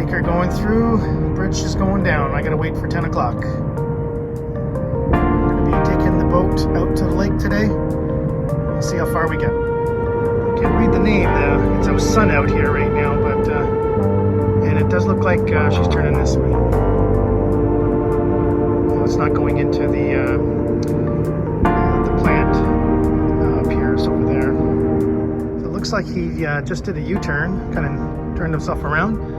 Anchor going through, bridge is going down. I gotta wait for 10 o'clock. I'm gonna be taking the boat out to the lake today. We'll see how far we get. I can't read the name, it's a sun out here right now, but and it does look like she's turning this way. Well, it's not going into the plant piers over there. So it looks like he just did a U-turn, kind of turned himself around.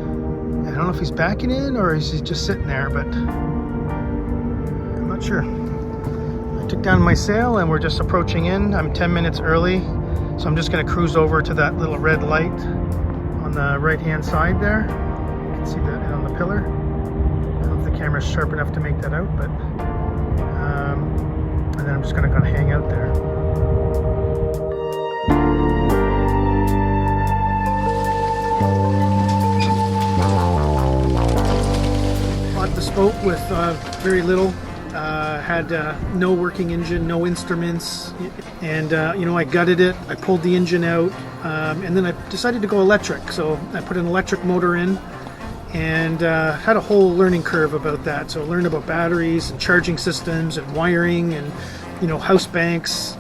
I don't know if he's backing in or is he just sitting there, but I'm not sure. I took down my sail and we're just approaching in. I'm 10 minutes early, so I'm just going to cruise over to that little red light on the right hand side there. You can see that on the pillar. I don't know if the camera's sharp enough to make that out, but and then I'm just going to kind of hang out there. Bought this boat with very little. Had no working engine, no instruments, and you know, I gutted it. I pulled the engine out, and then I decided to go electric. So I put an electric motor in, and had a whole learning curve about that. So I learned about batteries and charging systems and wiring and, you know, house banks,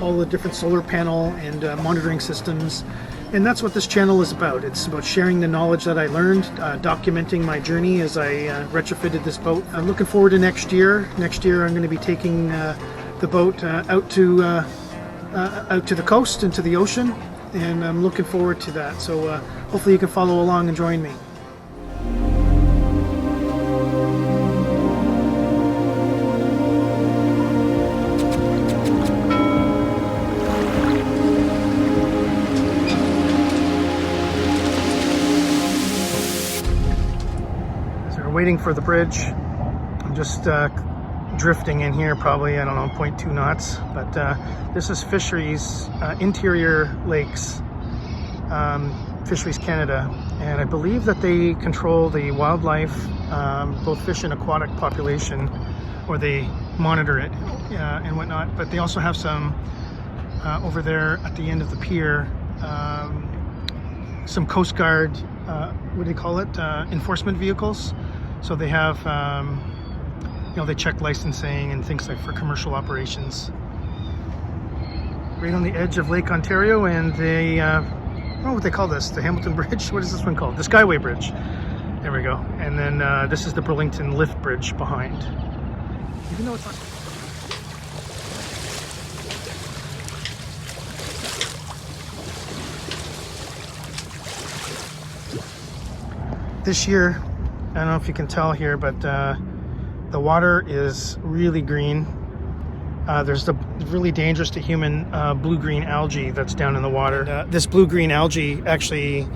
all the different solar panel and monitoring systems. And that's what this channel is about. It's about sharing the knowledge that I learned, documenting my journey as I retrofitted this boat. I'm looking forward to next year. Next year I'm going to be taking the boat out to the coast and to the ocean, and I'm looking forward to that. So hopefully you can follow along and join me. Waiting for the bridge. I'm just drifting in here, probably, I don't know, 0.2 knots, but this is Fisheries, Interior Lakes, Fisheries Canada, and I believe that they control the wildlife, both fish and aquatic population, or they monitor it and whatnot, but they also have some over there at the end of the pier, some Coast Guard, what do they call it, enforcement vehicles. So they have, you know, they check licensing and things like for commercial operations. Right on the edge of Lake Ontario, and they, I don't know what they call this, the Hamilton Bridge. What is this one called? The Skyway Bridge. There we go. And then this is the Burlington Lift Bridge behind. Even though it's not. This year, I don't know if you can tell here, but the water is really green. There's the really dangerous to human blue-green algae that's down in the water. This blue-green algae actually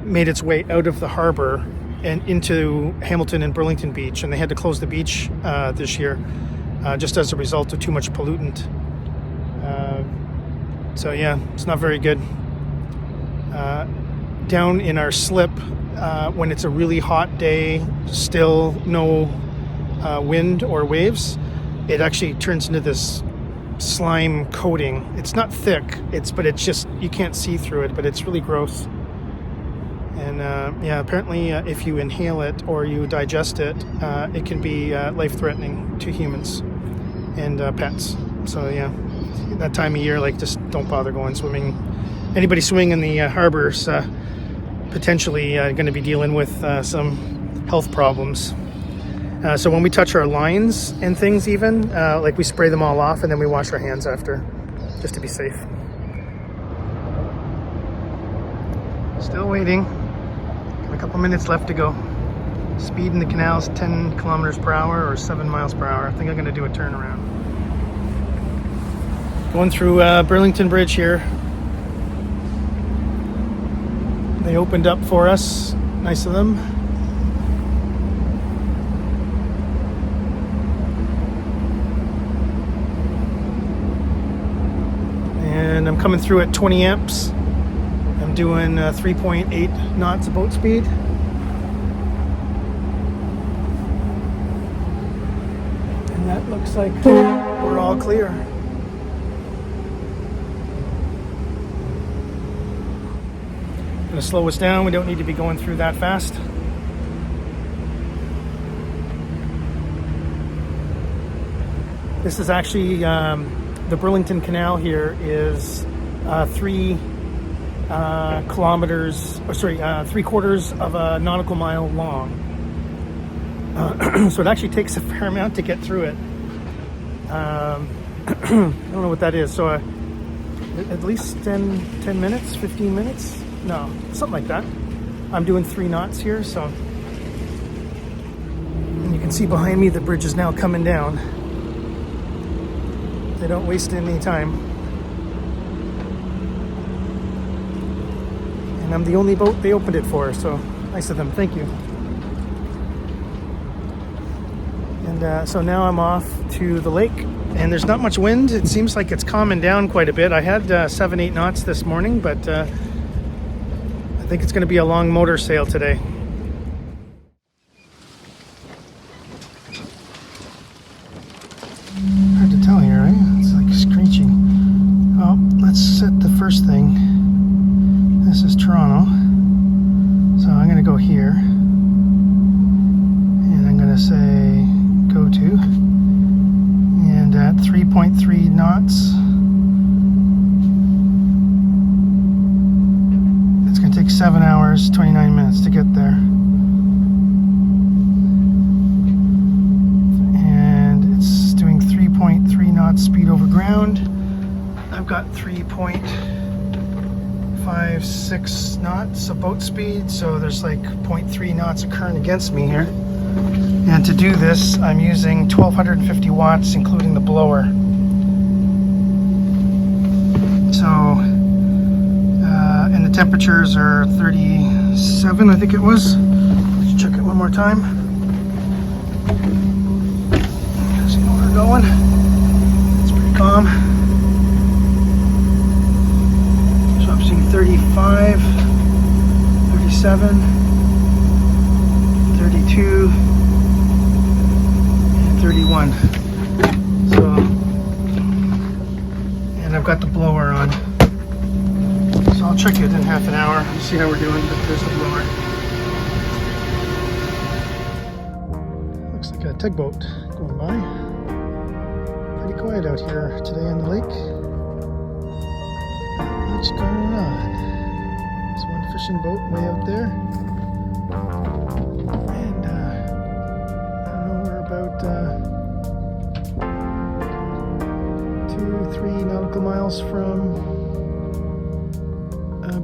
made its way out of the harbour and into Hamilton and Burlington Beach, and they had to close the beach this year just as a result of too much pollutant. So yeah, it's not very good. Down in our slip, when it's a really hot day, still no wind or waves, it actually turns into this slime coating. It's not thick, but it's just, you can't see through it, but it's really gross. And yeah, apparently if you inhale it or you digest it, it can be life-threatening to humans and pets. So yeah, that time of year, like, just don't bother going swimming. Anybody swimming in the harbors potentially going to be dealing with some health problems. So when we touch our lines and things, even like, we spray them all off and then we wash our hands after, just to be safe. Still waiting. Got a couple minutes left to go. Speed in the canal is 10 kilometers per hour or 7 miles per hour. I think I'm going to do a turnaround. Going through Burlington Bridge here. They opened up for us. Nice of them. And I'm coming through at 20 amps. I'm doing 3.8 knots of boat speed. And that looks like we're all clear. Gonna slow us down. We don't need to be going through that fast. This is actually the Burlington Canal here is 3 kilometers, or sorry, 3/4 of a nautical mile long. So it actually takes a fair amount to get through it. I don't know what that is. So at least 10 minutes, 15 minutes? No, something like that. I'm doing 3 knots here, so. And you can see behind me the bridge is now coming down. They don't waste any time. And I'm the only boat they opened it for, so nice of them, thank you. And so now I'm off to the lake, and there's not much wind. It seems like it's calming down quite a bit. I had 7-8 knots this morning, but I think it's going to be a long motor sail today. Hard to tell here, right? It's like screeching. Well, let's set the first thing. This is Toronto. So I'm going to go here. And I'm going to say go to. And at 3.3 knots. It's going to take 7 hours, 29 minutes to get there. And it's doing 3.3 knots speed over ground. I've got 3.56 knots of boat speed, so there's like 0.3 knots of current against me here. And to do this, I'm using 1250 watts, including the blower. So, and the temperatures are 37, I think it was. Let's check it one more time. See where we're going. It's pretty calm. So I'm seeing 35, 37, 32, 31. So, and I've got the blower on. So I'll check it in half an hour, see how we're doing, but there's the blower. Looks like a tugboat going by. Pretty quiet out here today on the lake. Not much going on. There's one fishing boat way out there. And I don't know, we're about 2-3 nautical miles from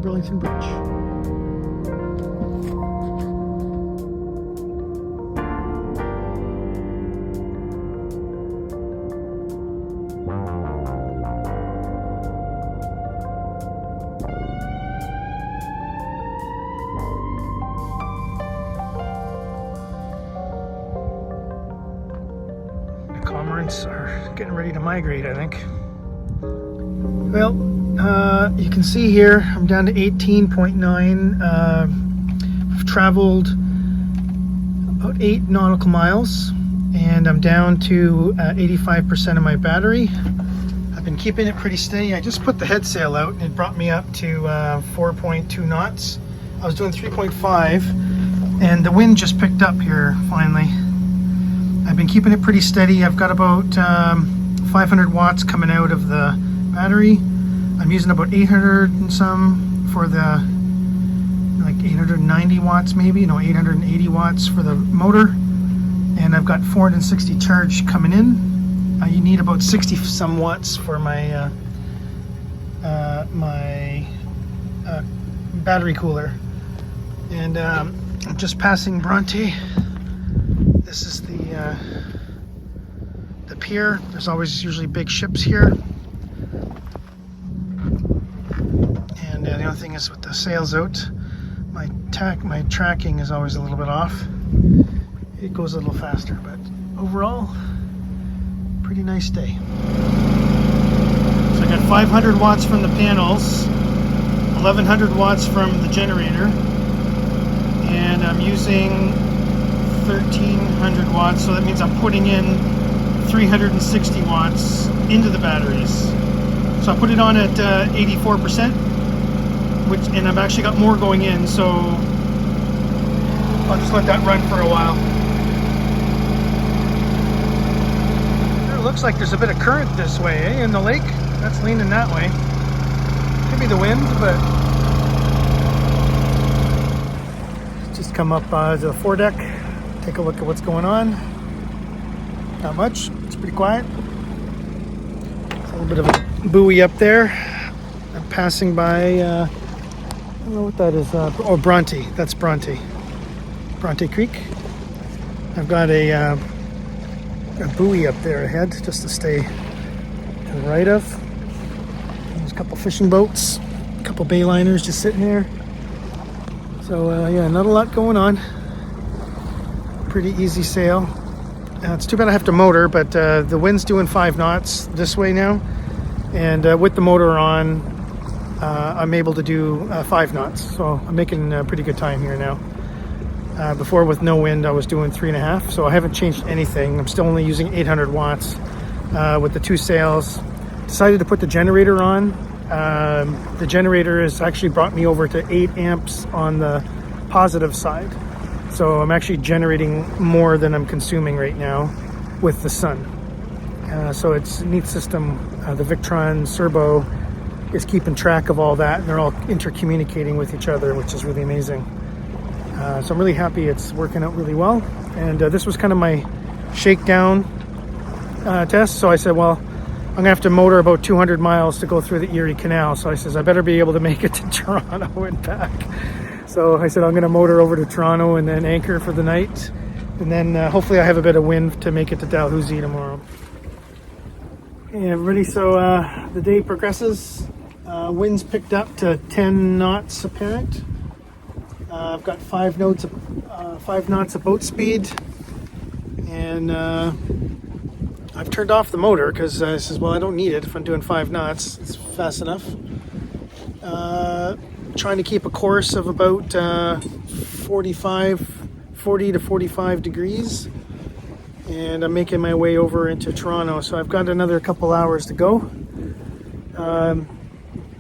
Burlington Bridge. The cormorants are getting ready to migrate, I think. Well, you can see here I'm down to 18.9. I've traveled about 8 nautical miles, and I'm down to 85% of my battery. I've been keeping it pretty steady. I just put the head sail out and it brought me up to 4.2 knots. I was doing 3.5, and the wind just picked up here finally. I've been keeping it pretty steady. I've got about 500 watts coming out of the battery. I'm using about 800 and some for the, like 890 watts maybe, no, 880 watts for the motor. And I've got 460 charge coming in. You need about 60 some watts for my battery cooler. And I'm just passing Bronte. This is the pier. There's always usually big ships here. And the other thing is with the sails out, my tracking is always a little bit off. It goes a little faster, but overall, pretty nice day. So I got 500 watts from the panels, 1100 watts from the generator, and I'm using 1300 watts, so that means I'm putting in 360 watts into the batteries. So I put it on at 84%, and I've actually got more going in, so I'll just let that run for a while. It looks like there's a bit of current this way, eh, in the lake. That's leaning that way. Could be the wind, but just come up to the foredeck, take a look at what's going on. Not much. It's pretty quiet. There's a little bit of a buoy up there. I'm passing by. I don't know what that is. Bronte. That's Bronte. Bronte Creek. I've got a buoy up there ahead, just to stay to the right of. There's a couple fishing boats, a couple bay liners just sitting there. So yeah, not a lot going on. Pretty easy sail. It's too bad I have to motor, but the wind's doing 5 knots this way now, and with the motor on, I'm able to do 5 knots. So I'm making pretty good time here now. Before, with no wind, I was doing 3.5, so I haven't changed anything. I'm still only using 800 watts with the 2 sails. Decided to put the generator on. The generator has actually brought me over to 8 amps on the positive side. So I'm actually generating more than I'm consuming right now with the sun. So it's a neat system. The Victron Serbo is keeping track of all that, and they're all intercommunicating with each other, which is really amazing. So I'm really happy it's working out really well. And this was kind of my shakedown test. So I said, well, I'm gonna have to motor about 200 miles to go through the Erie Canal. So I says, I better be able to make it to Toronto and back. So I said, I'm gonna motor over to Toronto and then anchor for the night. And then hopefully I have a bit of wind to make it to Dalhousie tomorrow. Hey everybody, so the day progresses. Winds picked up to 10 knots apparent. I've got 5 knots of boat speed, and I've turned off the motor because I says, well, I don't need it if I'm doing 5 knots. It's fast enough. Trying to keep a course of about 40 to 45 degrees, and I'm making my way over into Toronto. So I've got another couple hours to go.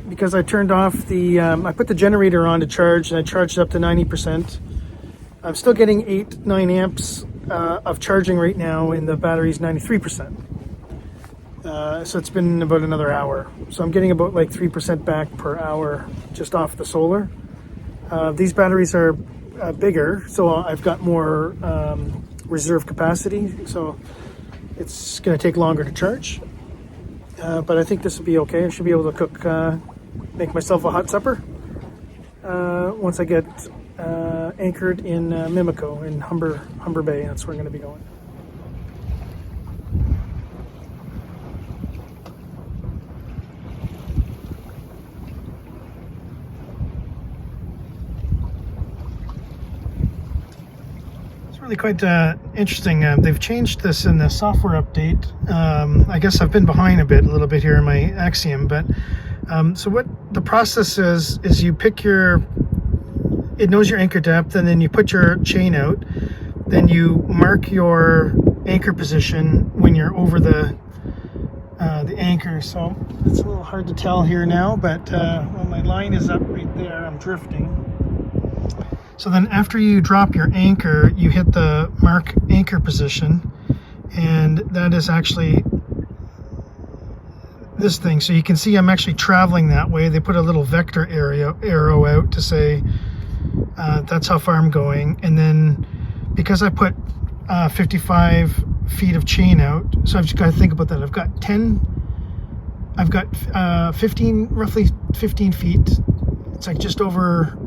Because I turned off the, I put the generator on to charge, and I charged up to 90%. I'm still getting 8-9 amps of charging right now, and the battery's 93%. So it's been about another hour. So I'm getting about like 3% back per hour just off the solar. These batteries are bigger, so I've got more reserve capacity. So it's going to take longer to charge. But I think this will be okay. I should be able to cook, make myself a hot supper once I get anchored in Mimico in Humber Bay. That's where I'm going to be going. It's really quite interesting. They've changed this in the software update. I guess I've been behind a little bit here in my Axiom, but so what the process is you pick it knows your anchor depth, and then you put your chain out, then you mark your anchor position when you're over the anchor. So it's a little hard to tell here now, but well, my line is up right there. I'm drifting. So then after you drop your anchor, you hit the mark anchor position, and that is actually this thing. So you can see I'm actually traveling that way. They put a little vector arrow out to say that's how far I'm going. And then because I put 55 feet of chain out, so I've just got to think about that. I've got 15, roughly 15 feet. It's like just over.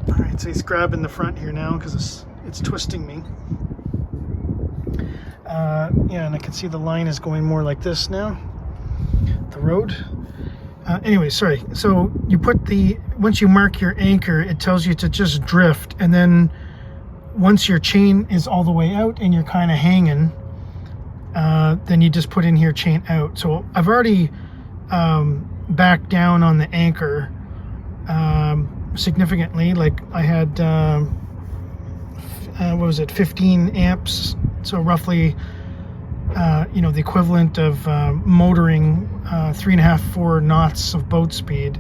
All right, so he's grabbing the front here now because it's twisting me. Yeah, and I can see the line is going more like this now, the road. Anyway, sorry. So you once you mark your anchor, it tells you to just drift, and then once your chain is all the way out and you're kind of hanging, then you just put in here chain out. So I've already backed down on the anchor significantly. Like I had, what was it, 15 amps. So roughly, the equivalent of motoring 3.5, 4 knots of boat speed.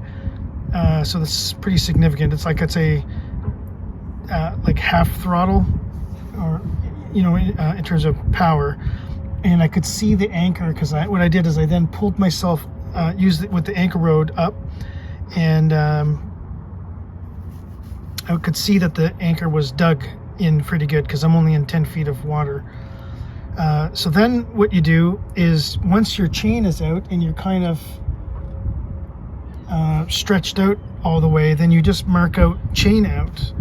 So that's pretty significant. It's like, I'd say, like half throttle, or in terms of power. And I could see the anchor, because what I did is I then pulled myself, used it with the anchor rod up, and I could see that the anchor was dug in pretty good, because I'm only in 10 feet of water. So then what you do is, once your chain is out and you're kind of stretched out all the way, then you just mark out chain out.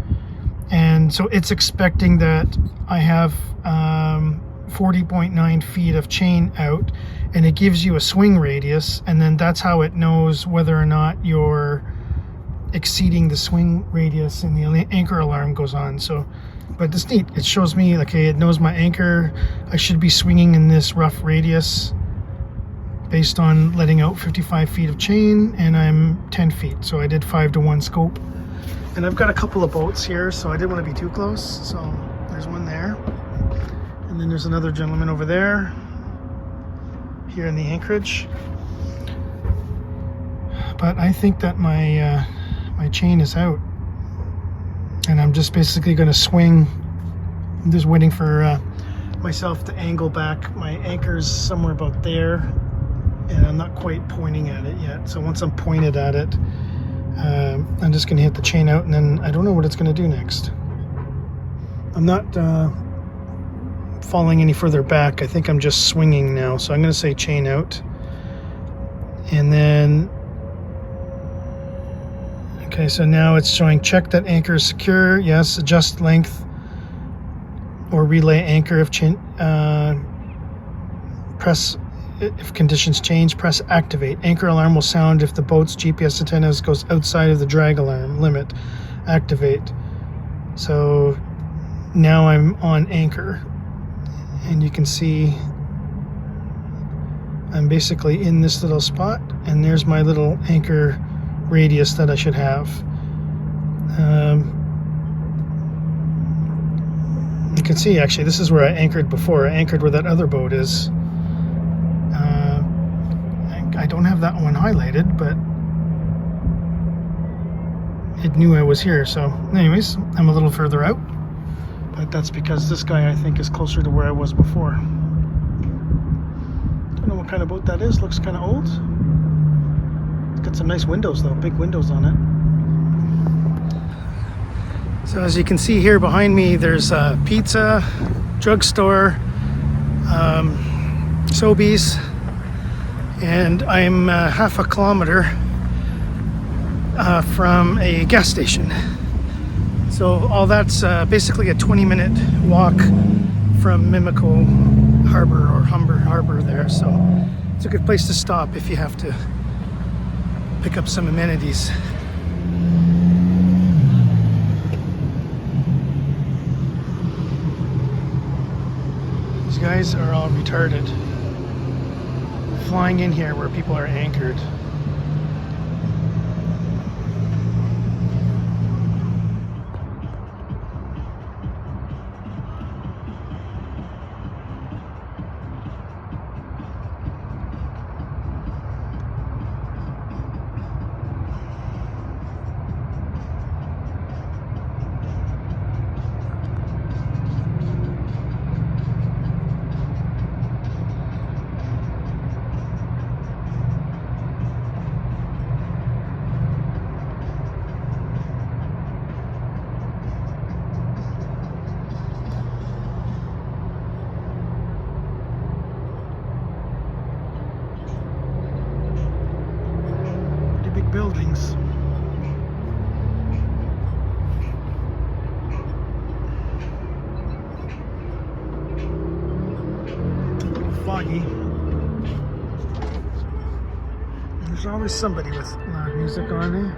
And so it's expecting that I have 40.9 feet of chain out, and it gives you a swing radius, and then that's how it knows whether or not you're exceeding the swing radius, and the anchor alarm goes on. So, but it's neat. It shows me, okay, it knows my anchor. I should be swinging in this rough radius based on letting out 55 feet of chain, and I'm 10 feet. So I did 5-to-1 scope. And I've got a couple of boats here, so I didn't want to be too close. So there's one there. And then there's another gentleman over there, here in the anchorage. But I think that my my chain is out. And I'm just basically going to swing. I'm just waiting for myself to angle back. My anchor's somewhere about there, and I'm not quite pointing at it yet. So once I'm pointed at it, I'm just going to hit the chain out, and then I don't know what it's going to do next. I'm not falling any further back. I think I'm just swinging now. So I'm going to say chain out. And then, okay, so now it's showing check that anchor is secure. Yes, adjust length or relay anchor if press. If conditions change, press activate. Anchor alarm will sound if the boat's GPS antennas goes outside of the drag alarm limit. Activate. So now I'm on anchor, and you can see I'm basically in this little spot, and there's my little anchor radius that I should have. You can see, actually, this is where I anchored before. I anchored where that other boat is. I don't have that one highlighted, but it knew I was here. So anyways, I'm a little further out, but that's because this guy, I think, is closer to where I was before. Don't know what kind of boat that is. Looks kind of old. It's got some nice windows though, big windows on it. So as you can see here behind me, there's a pizza, drugstore, Sobeys, and I'm half a kilometer from a gas station. So all that's basically a 20-minute walk from Mimico Harbour, or Humber Harbour there. So it's a good place to stop if you have to pick up some amenities. These guys are all retarded, flying in here where people are anchored. Buildings. It's a little foggy. There's always somebody with loud music on there.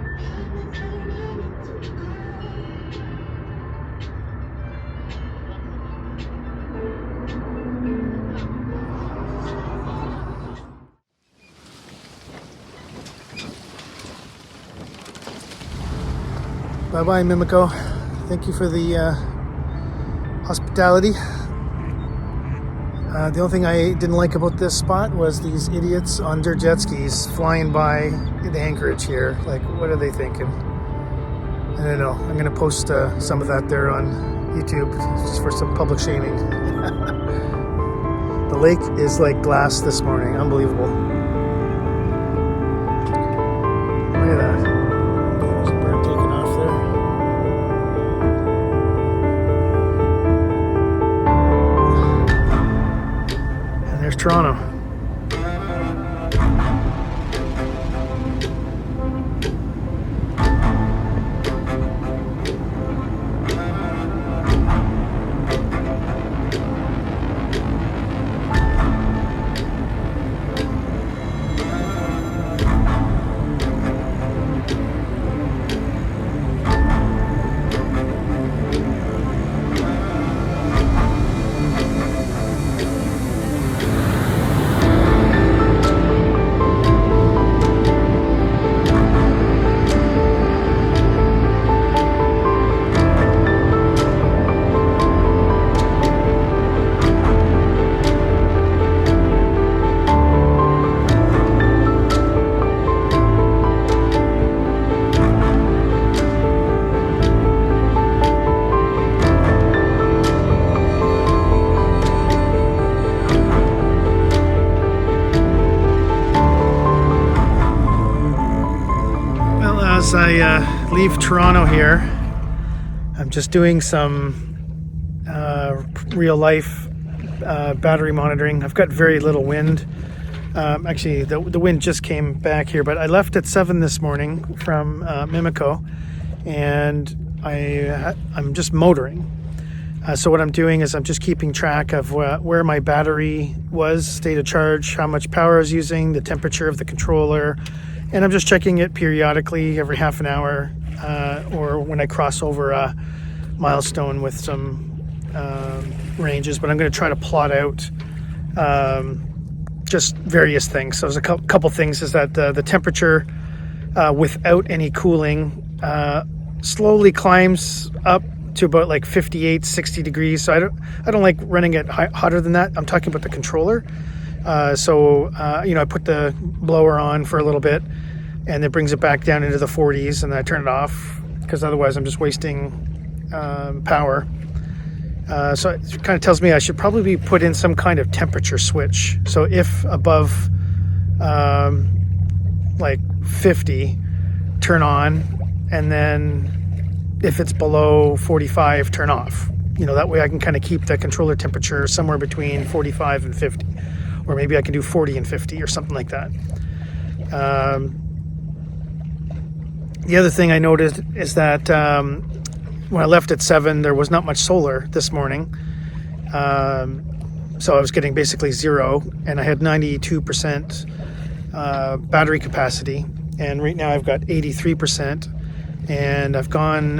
Bye-bye, Mimico. Thank you for the hospitality. The only thing I didn't like about this spot was these idiots on their jet skis flying by the anchorage here. Like, what are they thinking? I don't know. I'm going to post some of that there on YouTube just for some public shaming. The lake is like glass this morning. Unbelievable. Look at that. There's a bird taking off there. And there's Toronto. As I leave Toronto here, I'm just doing some real life battery monitoring. I've got very little wind. Actually, the wind just came back here, but I left at 7 this morning from Mimico, and I'm just motoring. So what I'm doing is I'm just keeping track of where my battery was, state of charge, how much power I was using, the temperature of the controller, and I'm just checking it periodically every half an hour or when I cross over a milestone with some ranges. But I'm going to try to plot out just various things. So there's a couple things is that the temperature without any cooling slowly climbs up to about like 58, 60 degrees. So I don't like running it hotter than that. I'm talking about the controller. I put the blower on for a little bit and it brings it back down into the 40s, and then I turn it off because otherwise I'm just wasting power. So it kind of tells me I should probably put in some kind of temperature switch. So if above like 50, turn on, and then if it's below 45, turn off. That way I can kind of keep the controller temperature somewhere between 45 and 50. Or maybe I can do 40 and 50 or something like that. The other thing I noticed is that when I left at 7, there was not much solar this morning. So I was getting basically zero, and I had 92% battery capacity. And right now I've got 83%, and I've gone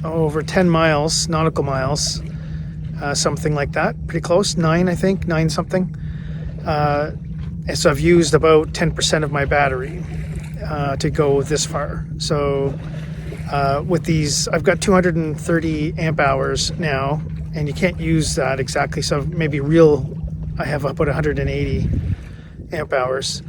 over 10 miles, nautical miles, something like that, pretty close, 9 something. And so I've used about 10% of my battery to go this far. So with these, I've got 230 amp hours now, and you can't use that exactly. So maybe I have about 180 amp hours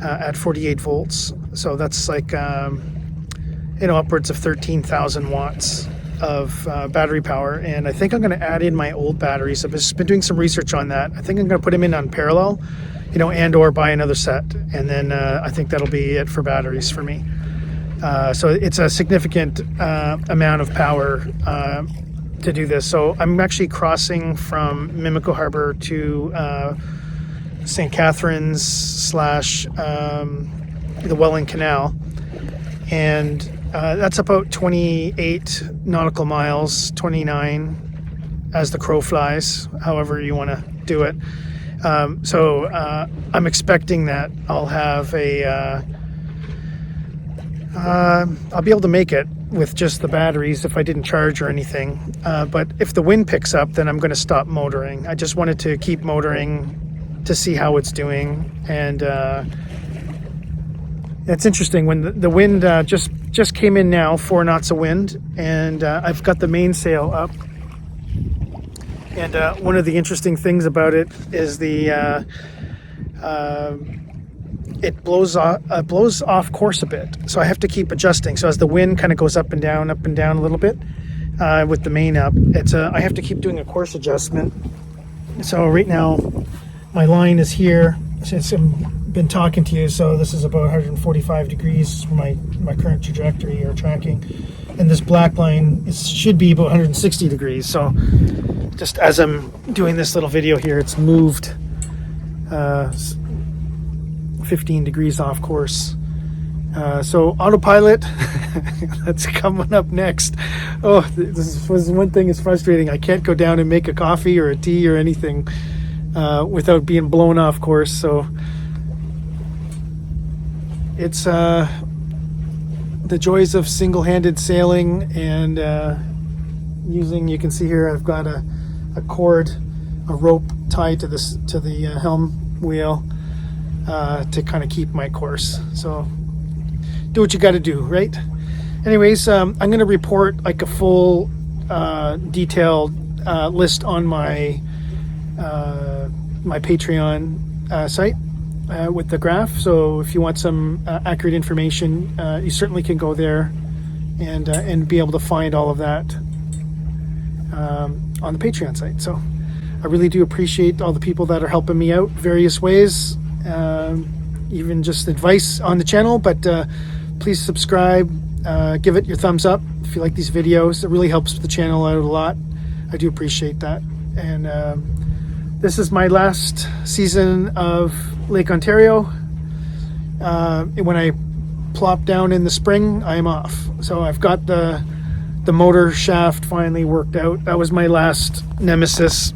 at 48 volts. So that's like, upwards of 13,000 watts of battery power. And I think I'm going to add in my old batteries. I've just been doing some research on that. I think I'm going to put them in on parallel, and or buy another set. And then I think that'll be it for batteries for me. So it's a significant amount of power to do this. So I'm actually crossing from Mimico Harbour to St. Catharines / the Welland Canal. And that's about 28 nautical miles, 29 as the crow flies, however you want to do it. So I'm expecting that I'll have I'll be able to make it with just the batteries if I didn't charge or anything. But if the wind picks up, then I'm going to stop motoring. I just wanted to keep motoring to see how it's doing. And it's interesting when the wind just came in now, 4 knots of wind, and I've got the mainsail up. And one of the interesting things about it is it blows off course a bit. So I have to keep adjusting. So as the wind kind of goes up and down a little bit with the main up, I have to keep doing a course adjustment. So right now my line is here since I've been talking to you. So this is about 145 degrees for my current trajectory or tracking. And this black line should be about 160 degrees. So just as I'm doing this little video here, it's moved 15 degrees off course. So autopilot, that's coming up next. Oh, this was one thing is frustrating. I can't go down and make a coffee or a tea or anything without being blown off course. So it's the joys of single-handed sailing and using. You can see here I've got a cord, a rope tied to the helm wheel to kind of keep my course. So do what you got to do, right? Anyways, I'm going to report like a full detailed list on my my Patreon site with the graph. So if you want some accurate information, you certainly can go there and be able to find all of that on the Patreon site. So I really do appreciate all the people that are helping me out various ways, even just advice on the channel. But please subscribe, give it your thumbs up if you like these videos. It really helps the channel out a lot. I do appreciate that. And this is my last season of Lake Ontario. When I plop down in the spring, I am off. So I've got the motor shaft finally worked out. That was my last nemesis.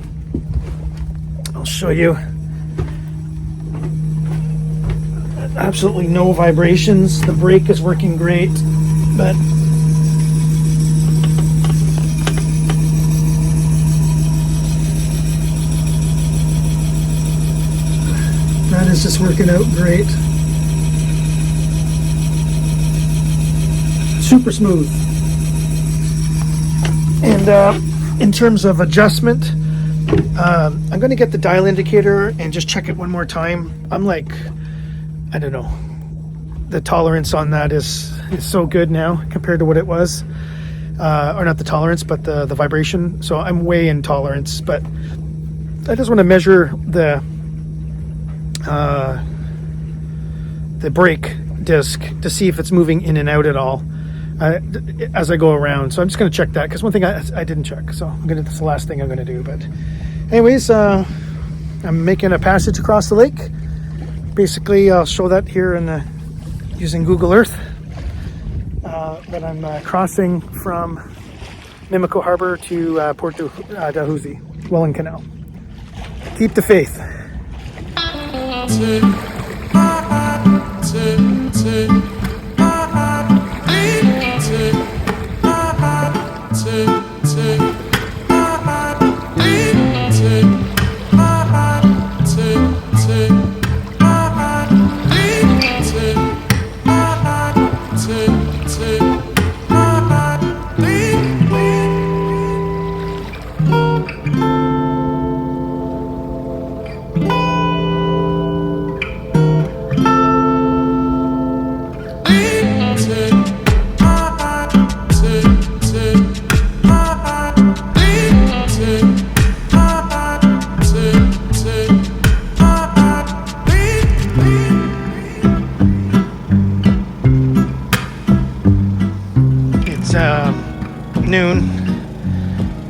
I'll show you. Absolutely no vibrations. The brake is working great, but that is just working out great. Super smooth. And in terms of adjustment, I'm going to get the dial indicator and just check it one more time. I'm like, I don't know, the tolerance on that is so good now compared to what it was, or not the tolerance, but the vibration. So I'm way in tolerance, but I just want to measure the brake disc to see if it's moving in and out at all as I go around. So I'm just going to check that, because one thing I didn't check. So that's the last thing I'm going to do. But anyways, I'm making a passage across the lake. Basically, I'll show that here using Google Earth, that I'm crossing from Mimico Harbour to Port Dalhousie, Welland Canal. Keep the faith. Noon,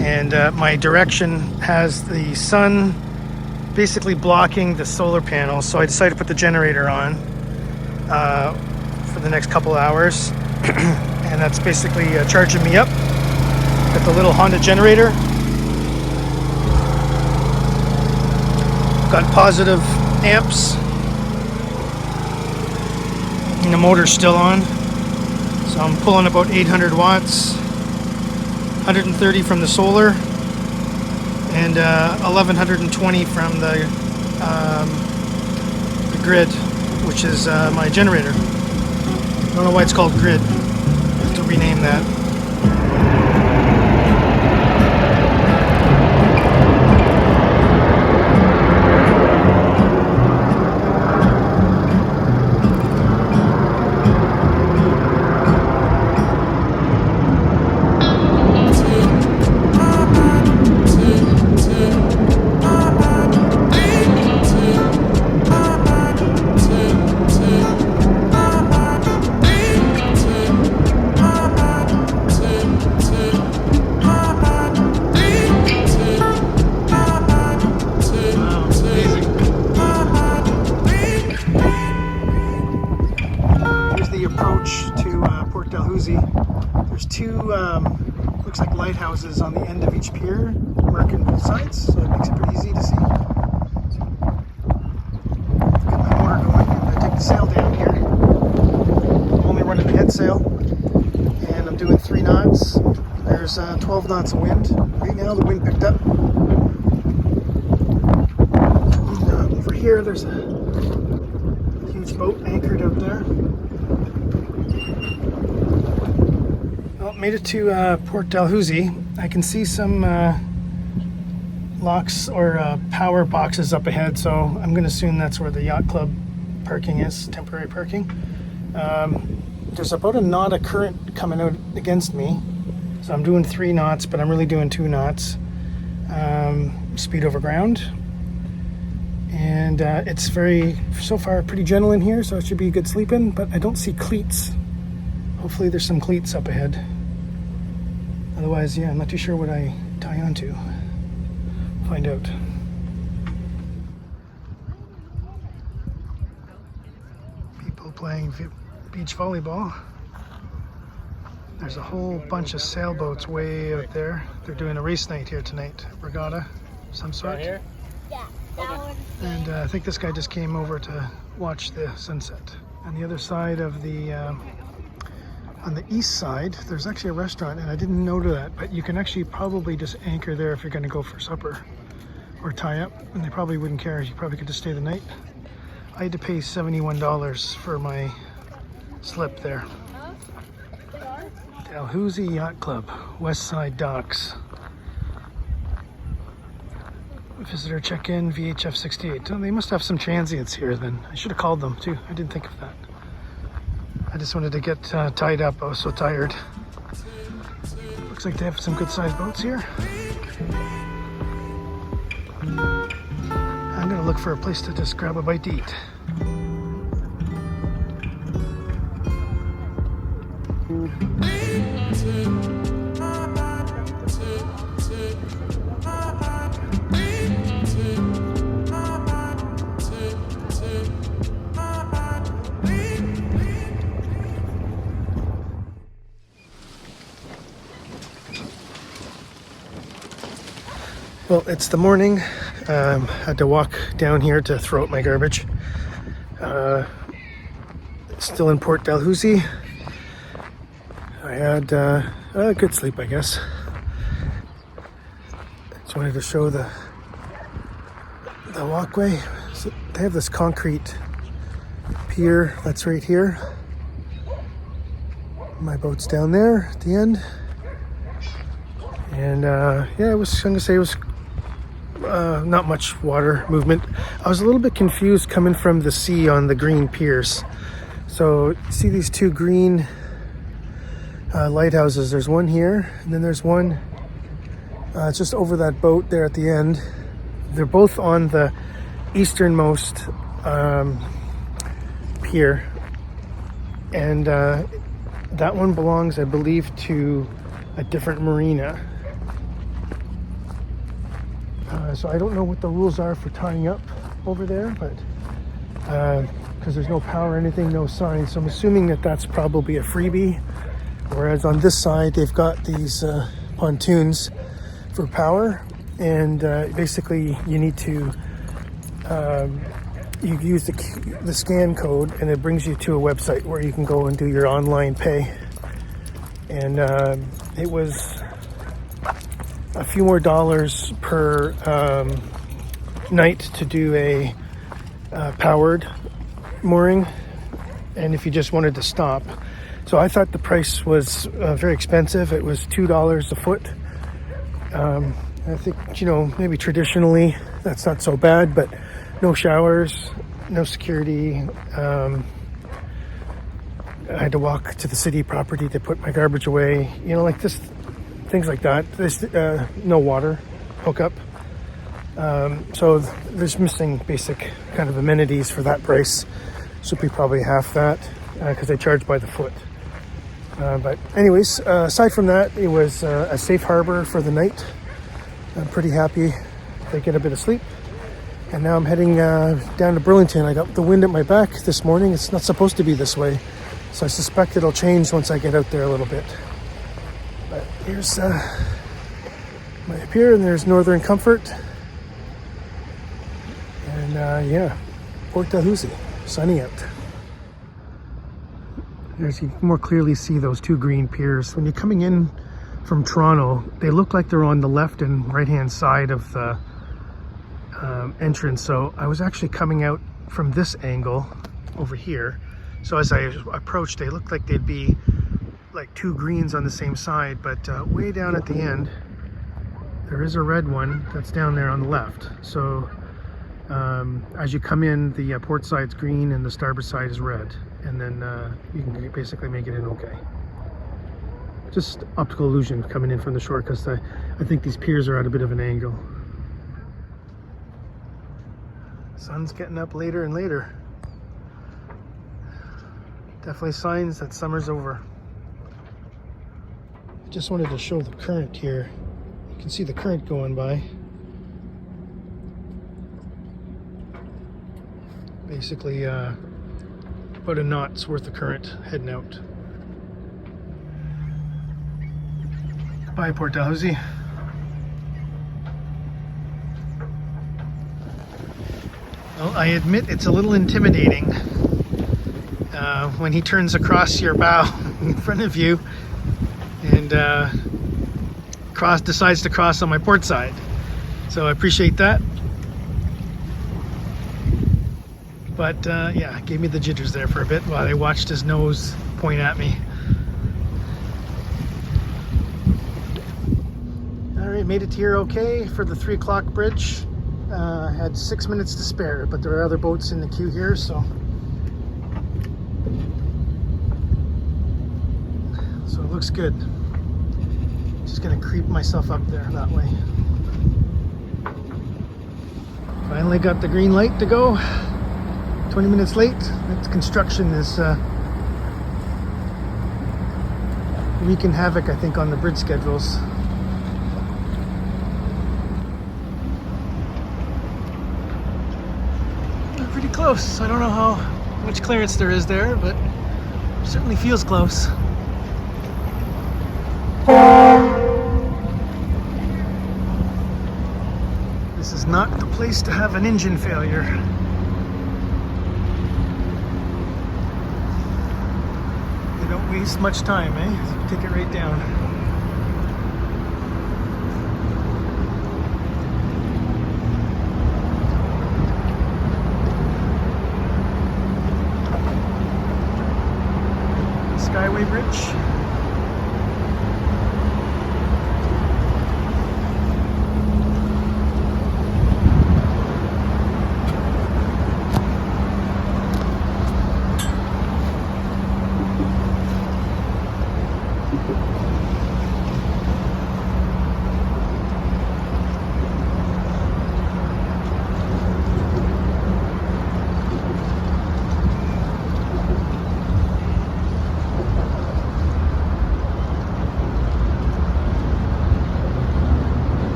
and my direction has the sun basically blocking the solar panel, so I decided to put the generator on for the next couple hours. And that's basically charging me up with the little Honda generator. Got positive amps and the motor's still on, so I'm pulling about 800 watts, 130 from the solar, and 1120 from the grid, which is my generator. I don't know why it's called grid. I have to rename that. Dalhousie. There's two, looks like lighthouses on the end of each pier, marking both sides, so it makes it pretty easy to see. Get my motor going. I'm going to take the sail down here. I'm only running the head sail, and I'm doing 3 knots. There's 12 knots of wind. Right now the wind picked up. And, over here there's a huge boat anchored out there. Well, made it to Port Dalhousie. I can see some locks or power boxes up ahead, so I'm going to assume that's where the yacht club parking is, temporary parking. There's about a knot of current coming out against me, so I'm doing 3 knots, but I'm really doing 2 knots speed over ground. And it's so far pretty gentle in here, so it should be good sleeping, but I don't see cleats. Hopefully there's some cleats up ahead. Otherwise, yeah, I'm not too sure what I tie onto. Find out. People playing beach volleyball. There's a whole bunch of sailboats way out there. They're doing a race night here tonight. Regatta of some sort. Here? Yeah, that one. And I think this guy just came over to watch the sunset. On the other side of the, on the east side, there's actually a restaurant, and I didn't know that, but you can actually probably just anchor there if you're going to go for supper or tie up, and they probably wouldn't care. You probably could just stay the night. I had to pay $71 for my slip there. Dalhousie Yacht Club, West Side Docks. Visitor check-in, VHF 68. Oh, they must have some transients here then. I should have called them too. I didn't think of that. I just wanted to get tied up. I was so tired. Looks like they have some good sized boats here. I'm gonna look for a place to just grab a bite to eat. Well, it's the morning. Had to walk down here to throw out my garbage. Still in Port Dalhousie. I had a good sleep, I guess. Just wanted to show the walkway. So they have this concrete pier that's right here. My boat's down there at the end. And yeah, I'm gonna say it was not much water movement. I was a little bit confused coming from the sea on the green piers. So see these 2 green lighthouses. There's one here, and then there's one just over that boat there at the end. They're both on the easternmost pier, and that one belongs, I believe, to a different marina. So I don't know what the rules are for tying up over there, but because there's no power or anything, no sign, so I'm assuming that that's probably a freebie. Whereas on this side, they've got these pontoons for power, and basically you need to you use the scan code, and it brings you to a website where you can go and do your online pay. And it was a few more dollars per night to do a powered mooring, and if you just wanted to stop. So I thought the price was very expensive. It was $2 a foot. I think, maybe traditionally that's not so bad, but no showers, no security. I had to walk to the city property to put my garbage away, like this, things like that. There's no water hookup. So there's missing basic kind of amenities for that price. Should be probably half that because they charge by the foot. But anyways, aside from that, it was a safe harbor for the night. I'm pretty happy to get a bit of sleep. And now I'm heading down to Burlington. I got the wind at my back this morning. It's not supposed to be this way. So I suspect it'll change once I get out there a little bit. But here's my pier, and there's Northern Comfort. And yeah, Port Dalhousie, sunny out. There's, you can more clearly see those two green piers. When you're coming in from Toronto, they look like they're on the left and right hand side of the entrance. So I was actually coming out from this angle over here. So as I approached, they looked like they'd be like two greens on the same side, but way down at the end, there is a red one that's down there on the left. So as you come in, the port side's green and the starboard side is red. And then you can basically make it in okay. Just optical illusion coming in from the shore, because I think these piers are at a bit of an angle. Sun's getting up later and later. Definitely signs that summer's over. Just wanted to show the current here. You can see the current going by. Basically, about a knot's worth of current heading out. Goodbye, Port Dalhousie. Well, I admit it's a little intimidating when he turns across your bow in front of you and decides to cross on my port side. So I appreciate that. But yeah, it gave me the jitters there for a bit while I watched his nose point at me. All right, made it here okay for the 3 o'clock bridge. Had 6 minutes to spare, but there are other boats in the queue here, so it looks good. Just gonna creep myself up there that way. Finally got the green light to go. 20 minutes late. That construction is wreaking havoc, I think, on the bridge schedules. We're pretty close. I don't know how much clearance there is there, but it certainly feels close. This is not the place to have an engine failure. You don't waste much time, eh? Take it right down. Skyway Bridge.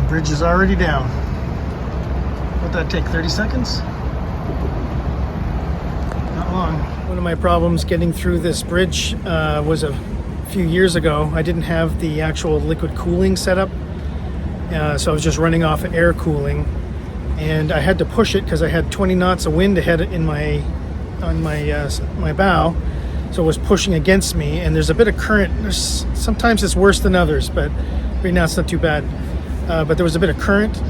Bridge is already down. What'd that take, 30 seconds? Not long. One of my problems getting through this bridge was a few years ago. I didn't have the actual liquid cooling set up, so I was just running off of air cooling, and I had to push it because I had 20 knots of wind ahead on my bow, so it was pushing against me, and there's a bit of current. Sometimes it's worse than others, but right now it's not too bad. But there was a bit of current,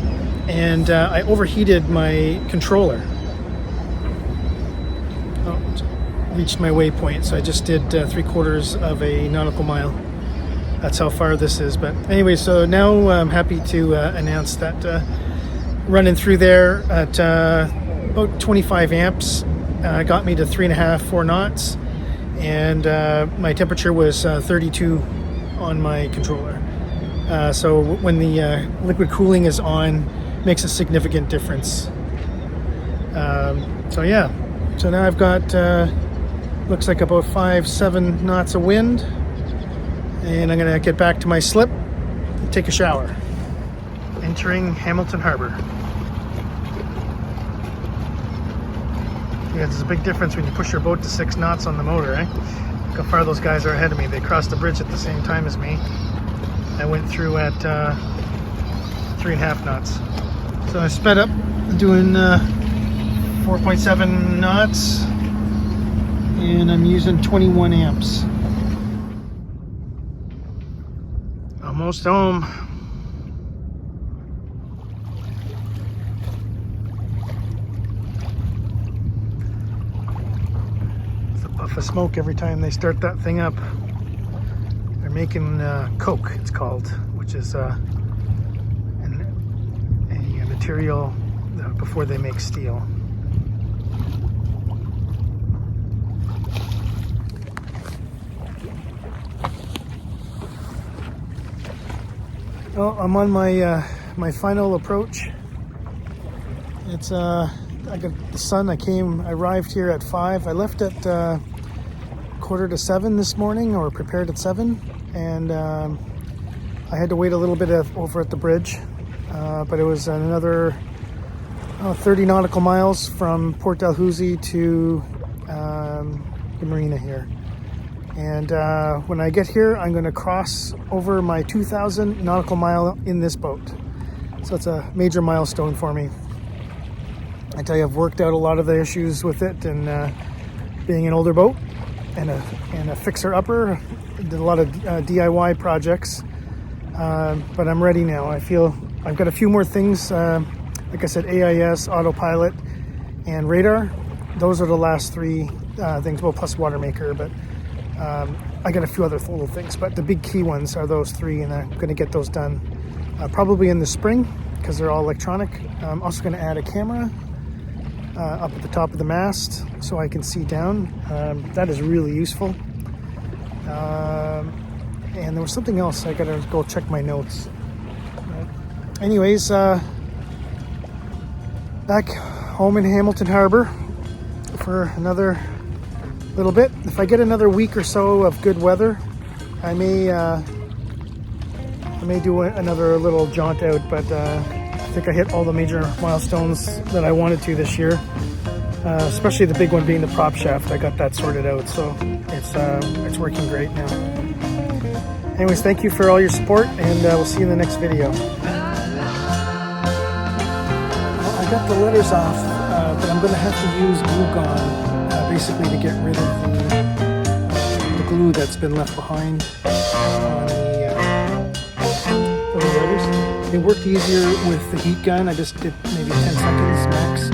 and I overheated my controller. Reached my waypoint, so I just did 3/4 of a nautical mile. That's how far this is. But anyway, so now I'm happy to announce that running through there at about 25 amps got me to 3.5, 4 knots, and my temperature was 32 on my controller. So when the liquid cooling is on, makes a significant difference. So yeah, so now I've got Looks like about 5-7 knots of wind. And I'm gonna get back to my slip and take a shower. Entering Hamilton Harbour. Yeah, there's a big difference when you push your boat to 6 knots on the motor, eh? Look how far those guys are ahead of me. They crossed the bridge at the same time as me. I went through at 3.5 knots. So I sped up, doing 4.7 knots, and I'm using 21 amps. Almost home. It's a puff of smoke every time they start that thing up. They're making coke, it's called, which is a material before they make steel. Well, I'm on my my final approach. It's I got the sun. I arrived here at 5. I left at 6:45 this morning, or prepared at 7, and I had to wait a little bit over at the bridge, but it was another 30 nautical miles from Port Dalhousie to the marina here. And when I get here, I'm going to cross over my 2,000 nautical mile in this boat. So it's a major milestone for me. I tell you, I've worked out a lot of the issues with it, and being an older boat and a fixer-upper, did a lot of DIY projects. But I'm ready now. I feel I've got a few more things. Like I said, AIS, autopilot, and radar. Those are the last 3 things, well, plus water maker, but I got a few other little things, but the big key ones are those 3, and I'm going to get those done probably in the spring, because they're all electronic. I'm also going to add a camera up at the top of the mast so I can see down. That is really useful. And there was something else. I got to go check my notes. Anyways, back home in Hamilton Harbour for another little bit. If I get another week or so of good weather, I may do another little jaunt out, but I think I hit all the major milestones that I wanted to this year, especially the big one being the prop shaft. I got that sorted out, so it's working great now. Anyways, thank you for all your support, and we'll see you in the next video. Well, I got the letters off, but I'm going to have to use glue gun basically to get rid of the glue that's been left behind on the letters. It worked easier with the heat gun. I just did maybe 10 seconds max.